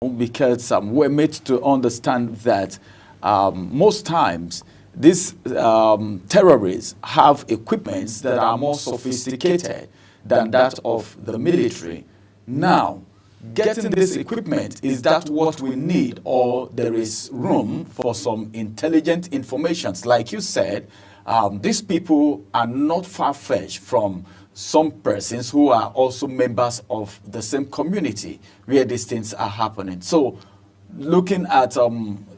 because we're made to understand that most times these terrorists have equipments that are more sophisticated than that of the military. Now, getting this equipment, is that what we need, or there is room for some intelligent informations? Like you said, these people are not far-fetched from some persons who are also members of the same community where these things are happening. So looking at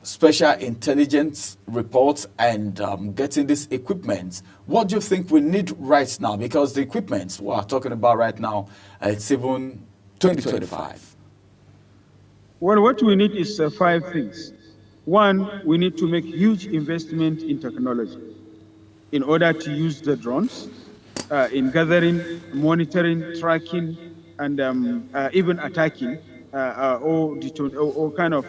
special intelligence reports and getting this equipment, what do you think we need right now? Because the equipment we are talking about right now, it's even 2025. Well, what we need is 5 things. One, we need to make huge investment in technology in order to use the drones in gathering, monitoring, tracking, and even attacking or kind of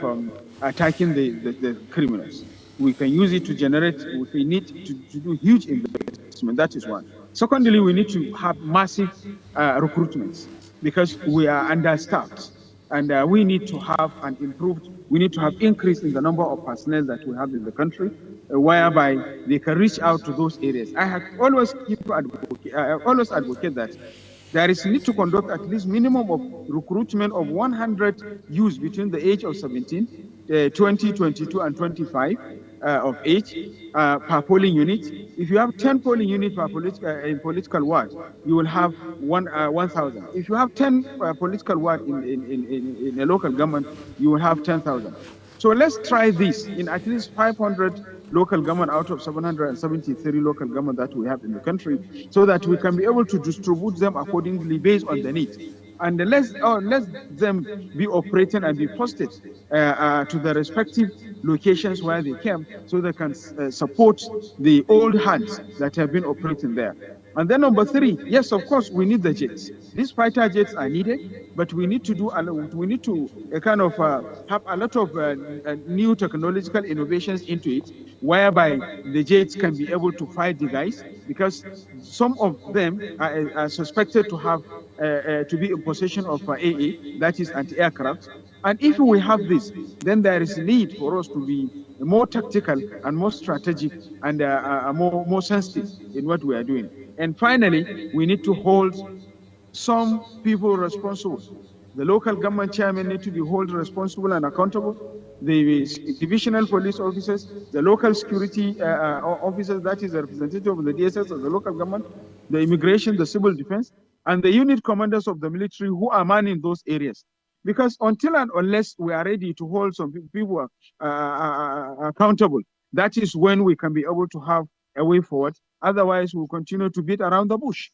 attacking the criminals. We can use it to generate, we need to do huge investment. That is one. Secondly, we need to have massive recruitments because we are understaffed. And we need to have an improved, we need to have increase in the number of personnel that we have in the country, whereby they can reach out to those areas. I have always advocate that there is need to conduct at least minimum of recruitment of 100 youths between the age of 17, 20, 22, and 25 of age per polling unit. If you have 10 polling units per in political ward, you will have 1,000. If you have 10 political ward in a local government, you will have 10,000. So let's try this in at least 500 local government out of 773 local government that we have in the country, so that we can be able to distribute them accordingly based on the need. And let them be operating and be posted to the respective locations where they came, so they can support the old hands that have been operating there. And then number 3, yes, of course, we need the jets. These fighter jets are needed, but we need to do kind of have a lot of new technological innovations into it, whereby the jets can be able to fight the guys, because some of them are suspected to have to be in possession of AA, that is anti-aircraft. And if we have this, then there is need for us to be more tactical and more strategic and more sensitive in what we are doing. And finally, we need to hold some people responsible. The local government chairman need to be held responsible and accountable. The divisional police officers, the local security officers, that is the representative of the DSS of the local government, the immigration, the civil defense, and the unit commanders of the military who are manning those areas. Because until and unless we are ready to hold some people accountable, that is when we can be able to have a way forward. Otherwise, we'll continue to beat around the bush.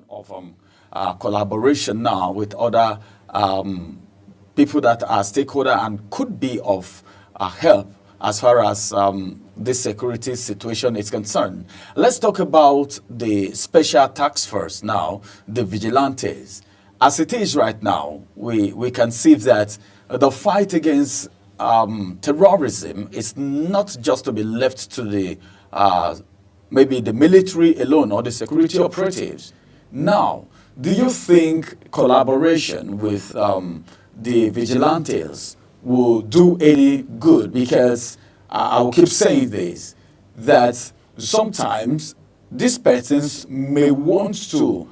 Of collaboration now with other people that are stakeholder and could be of help as far as this security situation is concerned. Let's talk about the special task force now, the vigilantes. As it is right now, we can see that the fight against terrorism is not just to be left to the maybe the military alone or the security operatives. Now, do you think collaboration with the vigilantes will do any good? Because I will keep saying this, that sometimes these persons may want to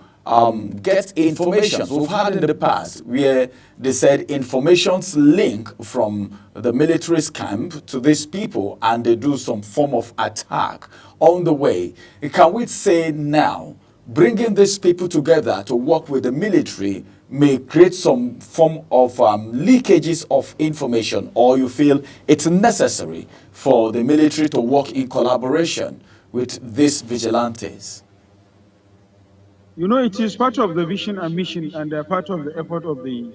get information. We've had in the past where they said information's link from the military's camp to these people and they do some form of attack on the way. Can we say now, bringing these people together to work with the military may create some form of leakages of information, or you feel it's necessary for the military to work in collaboration with these vigilantes? You know, it is part of the vision and mission and part of the effort of the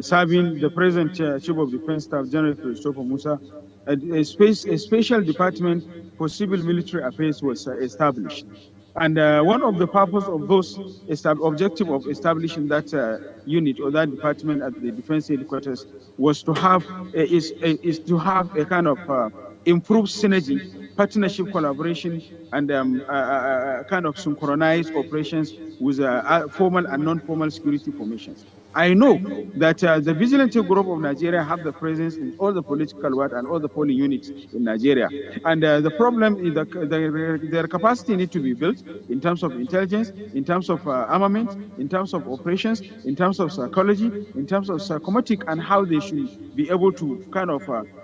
serving the present Chief of Defense Staff, General Christopher Musa. A special department for civil military affairs was established. And one of the purpose of those objective of establishing that unit or that department at the defense headquarters was to have is to have a kind of improved synergy partnership, collaboration, and kind of synchronized operations with formal and non-formal security formations. I know that the Vigilante Group of Nigeria have the presence in all the political world and all the polling units in Nigeria. And the problem is that their capacity need to be built in terms of intelligence, in terms of armament, in terms of operations, in terms of psychology, in terms of psychomotic, and how they should be able to kind of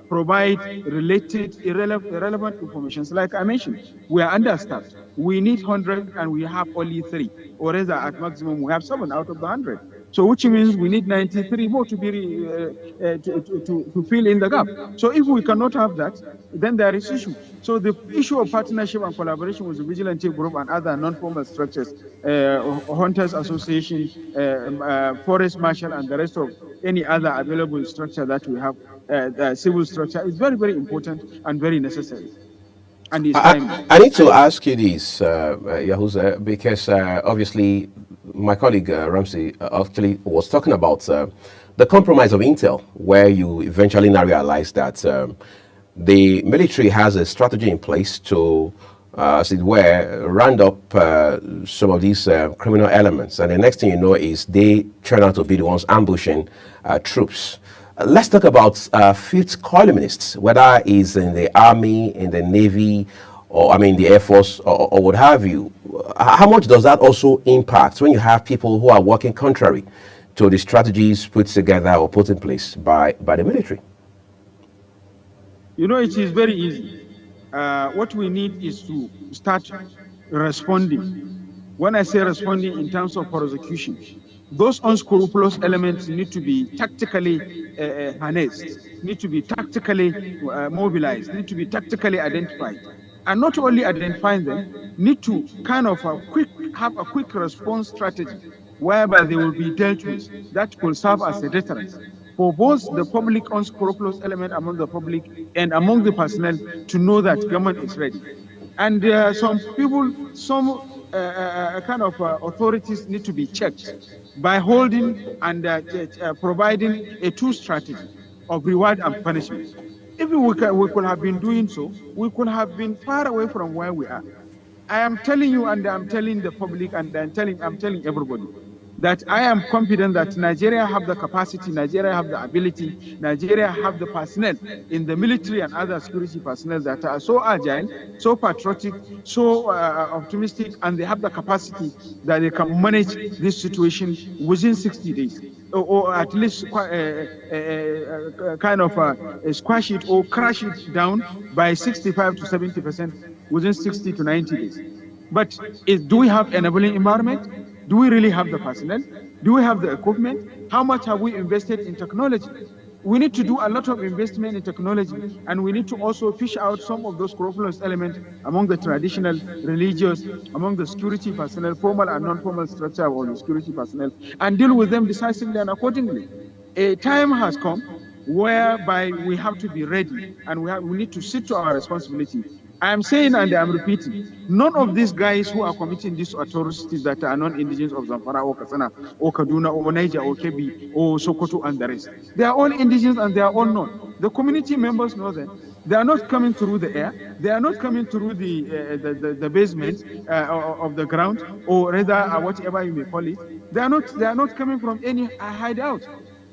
provide related, irrelevant information. Like I mentioned, we are understaffed. We need 100 and we have only 3, or rather at maximum we have 7 out of the 100. So which means we need 93 more to be to fill in the gap. So if we cannot have that, then there is issue. So the issue of partnership and collaboration with the Vigilante Group and other non-formal structures, Hunters Association, Forest Marshal, and the rest of any other available structure that we have, civil structure, is very, very important and very necessary. And it's time. I need to ask you this, Yahuza, because obviously my colleague Ramsey actually was talking about the compromise of Intel, where you eventually now realize that the military has a strategy in place to, as it were, round up some of these criminal elements. And the next thing you know is they turn out to be the ones ambushing troops. Let's talk about fifth columnists, whether it's in the Army, in the Navy, or the Air Force, or what have you. How much does that also impact when you have people who are working contrary to the strategies put together or put in place by the military? You know, it is very easy. What we need is to start responding. When I say responding in terms of prosecution, those unscrupulous elements need to be tactically harnessed, need to be tactically mobilized, need to be tactically identified. And not only identifying them, need to kind of have a quick response strategy whereby they will be dealt with that will serve as a deterrent for both the public unscrupulous element among the public and among the personnel to know that government is ready. And some people, some kind of authorities need to be checked by holding and providing a true strategy of reward and punishment. If we could have been doing so, we could have been far away from where we are. I am telling you, and I'm telling the public, and I'm telling everybody, that I am confident that Nigeria have the capacity, Nigeria have the ability, Nigeria have the personnel in the military and other security personnel that are so agile, so patriotic, so optimistic, and they have the capacity that they can manage this situation within 60 days, or at least kind of squash it or crash it down by 65 to 70% within 60 to 90 days. But do we have enabling environment? Do we really have the personnel? Do we have the equipment? How much have we invested in technology? We need to do a lot of investment in technology, and we need to also fish out some of those scrupulous elements among the traditional, religious, among the security personnel, formal and non-formal structure of the security personnel, and deal with them decisively and accordingly. A time has come whereby we have to be ready, and we need to sit to our responsibility. I am saying and I am repeating, none of these guys who are committing these atrocities that are non-indigenous of Zamfara or Katsina or Kaduna or Niger or Kebbi or Sokoto and the rest, they are all indigenous and they are all known. The community members know them. They are not coming through the air. They are not coming through the basement of the ground, or rather whatever you may call it. They are not coming from any hideout.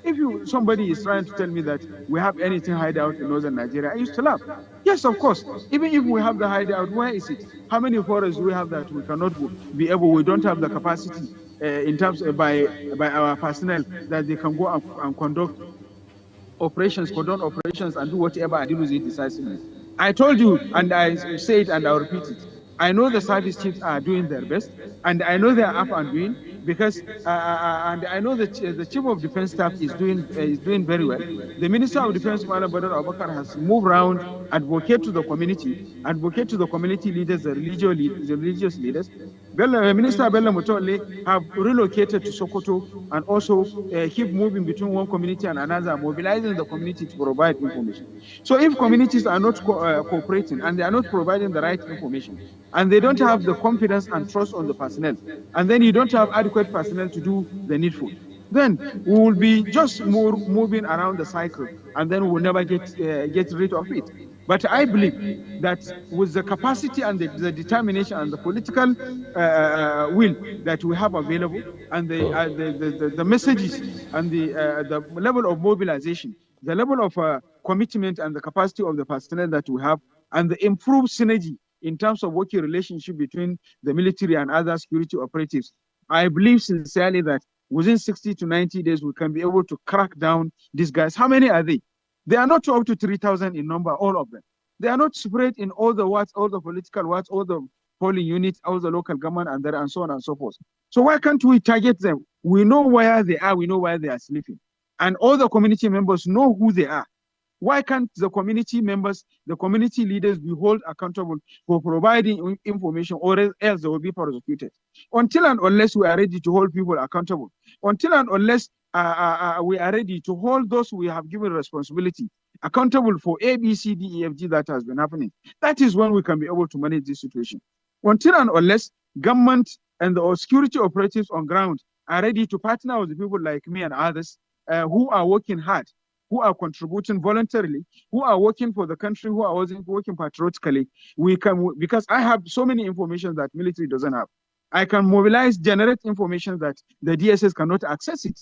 If somebody is trying to tell me that we have anything hideout in northern Nigeria, I used to laugh. Yes, of course. Even if we have the hideout, where is it? How many forests do we have that we cannot be able? We don't have the capacity in terms of by our personnel that they can go and conduct operations, cordon operations, and do whatever and deal with it decisively. I told you, and I say it, and I'll repeat it. I know the service chiefs are doing their best, and I know they are up and doing, because and I know that the chief of defense staff is doing very well. The minister of defense, Malam Badr Abubakar, has moved around, advocate to the community leaders, the religious leaders. Minister Bello Mutole have relocated to Sokoto and also keep moving between one community and another, mobilizing the community to provide information. So if communities are not cooperating and they are not providing the right information, and they don't have the confidence and trust on the personnel, and then you don't have adequate personnel to do the needful, then we will be just more moving around the cycle, and then we will never get rid of it. But I believe that with the capacity and the determination and the political will that we have available, and the messages and the level of mobilization, the level of commitment and the capacity of the personnel that we have, and the improved synergy in terms of working relationship between the military and other security operatives, I believe sincerely that within 60 to 90 days, we can be able to crack down these guys. How many are they? They are not up to 3,000 in number, all of them. They are not spread in all the wards, all the political wards, all the polling units, all the local government, and so on and so forth. So why can't we target them? We know where they are. We know where they are sleeping. And all the community members know who they are. Why can't the community members, the community leaders be held accountable for providing information, or else they will be prosecuted? Until and unless we are ready to hold people accountable, until and unless we are ready to hold those we have given responsibility accountable for A, B, C, D, E, F, G that has been happening, that is when we can be able to manage this situation. Until and unless government and the security operatives on ground are ready to partner with people like me and others who are working hard, who are contributing voluntarily, who are working for the country, who are working patriotically, we can, because I have so many information that military doesn't have. I can mobilize, generate information that the DSS cannot access it.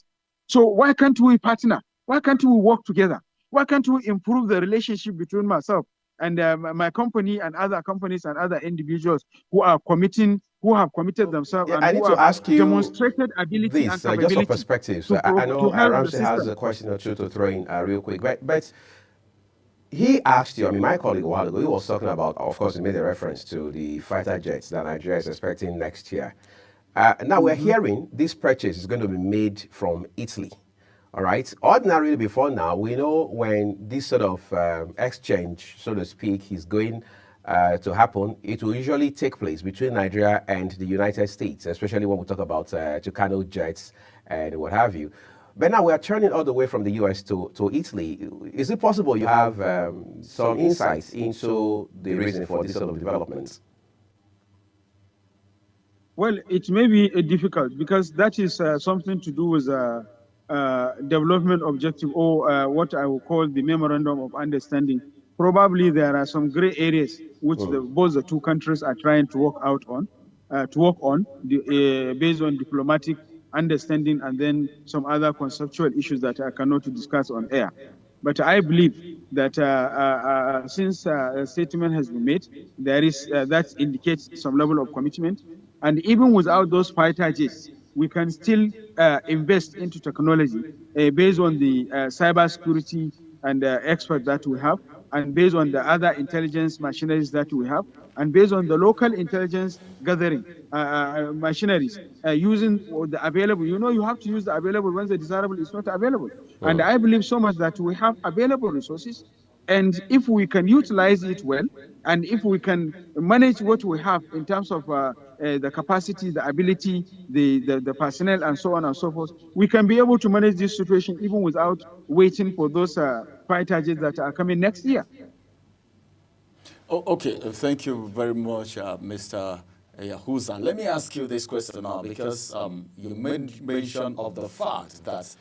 So why can't we partner? Why can't we work together? Why can't we improve the relationship between myself and my company and other companies and other individuals who are committing, who have committed themselves, and I who need to have ask you demonstrated ability and capability. Just for perspective, I know Ramsey has a question or two to throw in real quick, but he asked you, I mean, my colleague a while ago, he was talking about, of course, he made a reference to the fighter jets that Nigeria is expecting next year. Now we're hearing this purchase is going to be made from Italy. All right. Ordinarily, before now, we know when this sort of exchange, so to speak, is going to happen, it will usually take place between Nigeria and the United States, especially when we talk about Tucano jets and what have you. But now we are turning all the way from the US to Italy. Is it possible you have some insights into the reason for this sort of developments? Well, it may be difficult because that is something to do with development objective, or what I will call the memorandum of understanding. Probably there are some gray areas which both the two countries are trying to work on, based on diplomatic understanding, and then some other conceptual issues that I cannot discuss on air. But I believe that since a statement has been made, there is that indicates some level of commitment. And even without those fighter jets, we can still invest into technology based on the cybersecurity and experts that we have, and based on the other intelligence machineries that we have, and based on the local intelligence gathering machineries, using the available. You know, you have to use the available when the desirable is not available. And I believe so much that we have available resources, and if we can utilize it well, and if we can manage what we have in terms of the capacity, the ability, the personnel, and so on and so forth, we can be able to manage this situation even without waiting for those fighter jets that are coming next year. Oh, okay, thank you very much, Mr. Yahuza. Let me ask you this question now, because you made mention of the fact that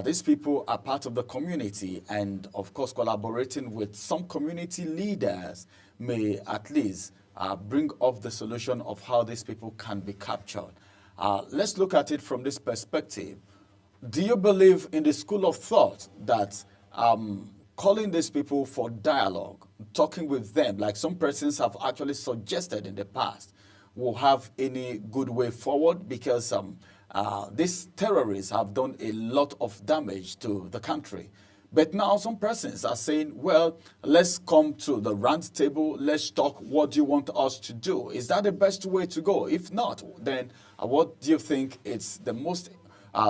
these people are part of the community, and of course collaborating with some community leaders may at least bring up the solution of how these people can be captured. Let's look at it from this perspective. Do you believe in the school of thought that calling these people for dialogue, talking with them, like some persons have actually suggested in the past, will have any good way forward? Because these terrorists have done a lot of damage to the country. But now some persons are saying, well, let's come to the round table, let's talk, what do you want us to do? Is that the best way to go? If not, then what do you think is the most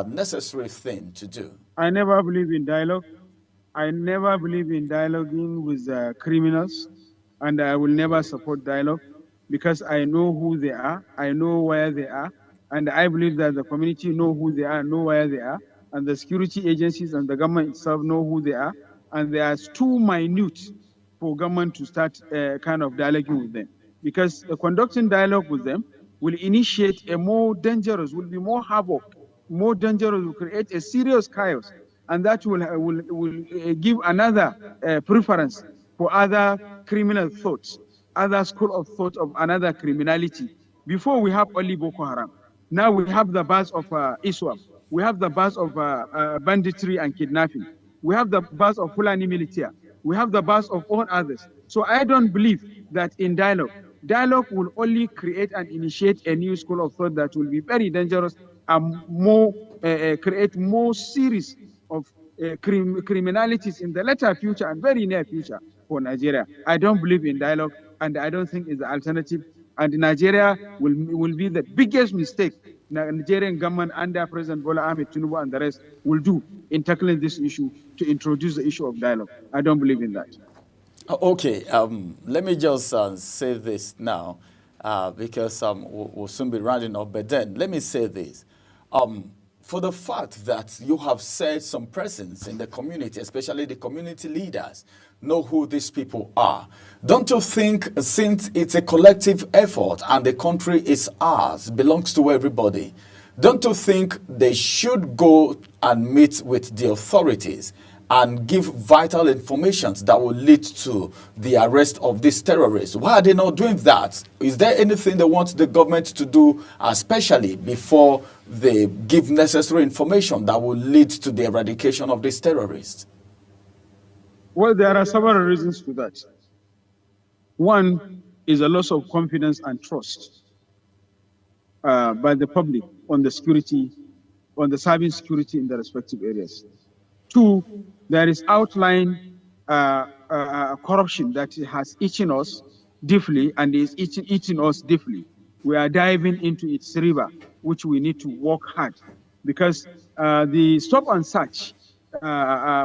necessary thing to do? I never believe in dialogue. I never believe in dialoguing with criminals, and I will never support dialogue, because I know who they are, I know where they are, and I believe that the community know who they are, know where they are, and the security agencies and the government itself know who they are, and they are too minute for government to start kind of dialoguing with them, because conducting dialogue with them will initiate a more dangerous, will be more havoc, more dangerous, will create a serious chaos, and that will give another preference for other criminal thoughts, other school of thought of another criminality. Before we have only Boko Haram. Now we have the buzz of ISWAP. We have the buzz of banditry and kidnapping. We have the buzz of Fulani militia. We have the buzz of all others. So I don't believe that in dialogue will only create and initiate a new school of thought that will be very dangerous and more create more series of criminalities in the later future and very near future for Nigeria. I don't believe in dialogue, and I don't think it's the alternative. And Nigeria will be the biggest mistake Nigerian government under President Bola Ahmed Tinubu and the rest will do in tackling this issue to introduce the issue of dialogue. I don't believe in that. Okay, let me just say this now because we'll soon be rounding up. But then let me say this. For the fact that you have said some presence in the community, especially the community leaders, know who these people are. Don't you think, since it's a collective effort and the country is ours, belongs to everybody, don't you think they should go and meet with the authorities and give vital information that will lead to the arrest of these terrorists? Why are they not doing that? Is there anything they want the government to do, especially before they give necessary information that will lead to the eradication of these terrorists? Well, there are several reasons for that. One is a loss of confidence and trust by the public on the security, on the serving security in the respective areas. Two, there is outline corruption that has eaten us deeply and is eating us deeply. We are diving into its river, which we need to work hard, because the stop and search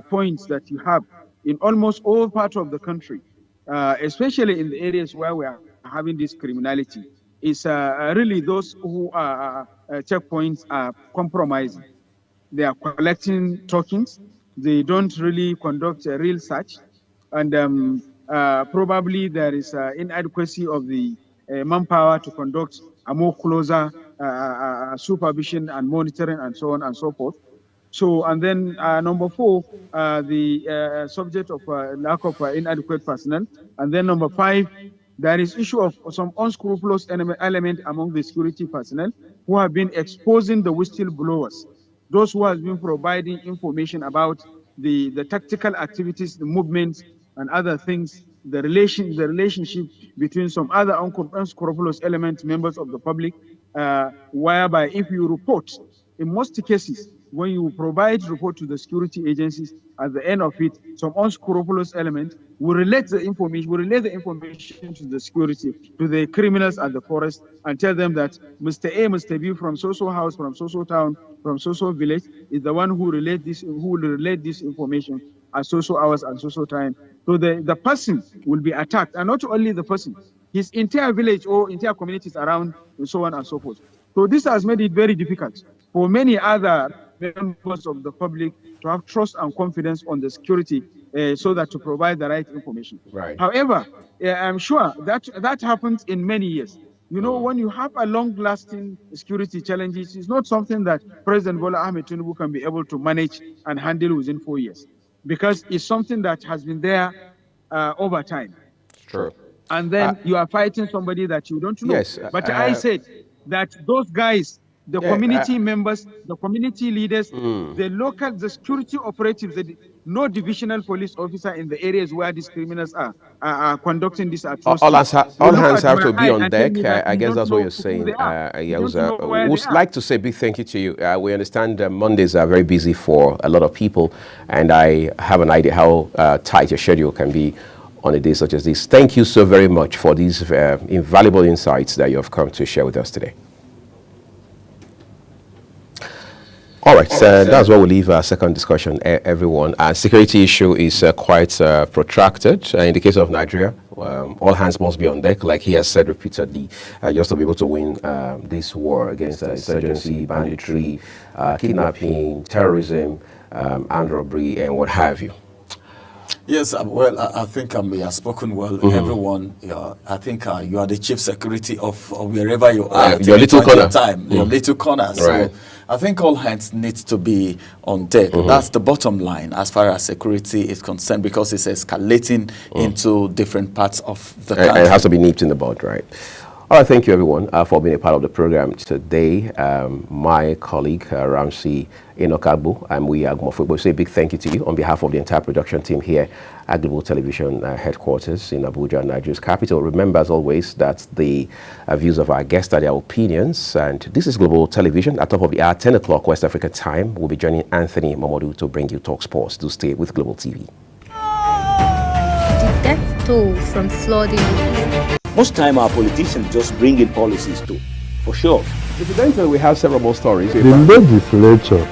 points that you have in almost all parts of the country, especially in the areas where we are having this criminality, is really those who are checkpoints are compromising. They are collecting tokens. They don't really conduct a real search, and probably there is inadequacy of the manpower to conduct a more closer supervision and monitoring and so on and so forth. So, and then number four, the subject of lack of inadequate personnel. And then number five, there is issue of some unscrupulous element among the security personnel who have been exposing the whistleblowers, those who have been providing information about the tactical activities, the movements, and other things, the relationship between some other unscrupulous elements, members of the public, whereby if you report, in most cases, when you provide report to the security agencies, at the end of it, some unscrupulous element will relay the information to the security, to the criminals at the forest, and tell them that Mr. A, Mr. B from so-so house, from so-so town, from so-so village is the one who will relate this information at so-so hours and so-so time. So the person will be attacked, and not only the person, his entire village or entire communities around, and so on and so forth. So this has made it very difficult for many other members of the public to have trust and confidence on the security so that to provide the right information. Right. However, I'm sure that happens in many years. You know, when you have a long-lasting security challenges, it's not something that President Bola Ahmed Tinubu can be able to manage and handle within 4 years, because it's something that has been there over time. True. And then you are fighting somebody that you don't know. Yes, but I said that those guys, the community members, the community leaders, the security operatives, no divisional police officer in the areas where these criminals are conducting this atrocity. All hands have to be on deck. I guess that's what you're saying. Would like to say a big thank you to you. We understand Mondays are very busy for a lot of people, and I have an idea how tight your schedule can be on a day such as this. Thank you so very much for these invaluable insights that you have come to share with us today. All right, so that's where we'll leave our second discussion, everyone. Security issue is quite protracted. In the case of Nigeria, all hands must be on deck, like he has said repeatedly, just to be able to win this war against insurgency, banditry, kidnapping, terrorism, armed robbery, and what have you. Yes, well, I think you have spoken well. Everyone, I think you are the chief security of wherever you are. Your little corner. Your little corner. Right. So I think all hands need to be on deck. That's the bottom line as far as security is concerned, because it's escalating into different parts of the country. And it has to be nipped in the bud, right? All right, thank you everyone for being a part of the program today. My colleague Ramsey Enokagbo and we are Gumofugbo say a big thank you to you on behalf of the entire production team here at Global Television headquarters in Abuja, Nigeria's capital. Remember, as always, that the views of our guests are their opinions, and this is Global Television. At top of the hour, 10 o'clock West Africa time, we'll be joining Anthony Momodu to bring you Talk Sports. Do stay with Global TV. The death toll from flooding. Most time our politicians just bring in policies too, for sure. Incidentally, we have several more stories. The legislature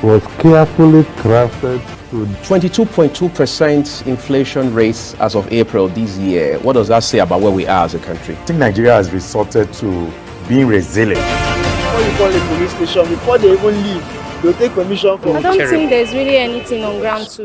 was carefully crafted to 22.2% inflation rates as of April this year. What does that say about where we are as a country? I think Nigeria has resorted to being resilient. Before you call a police station, before they even leave, they'll take permission from. I don't think there's really anything on ground to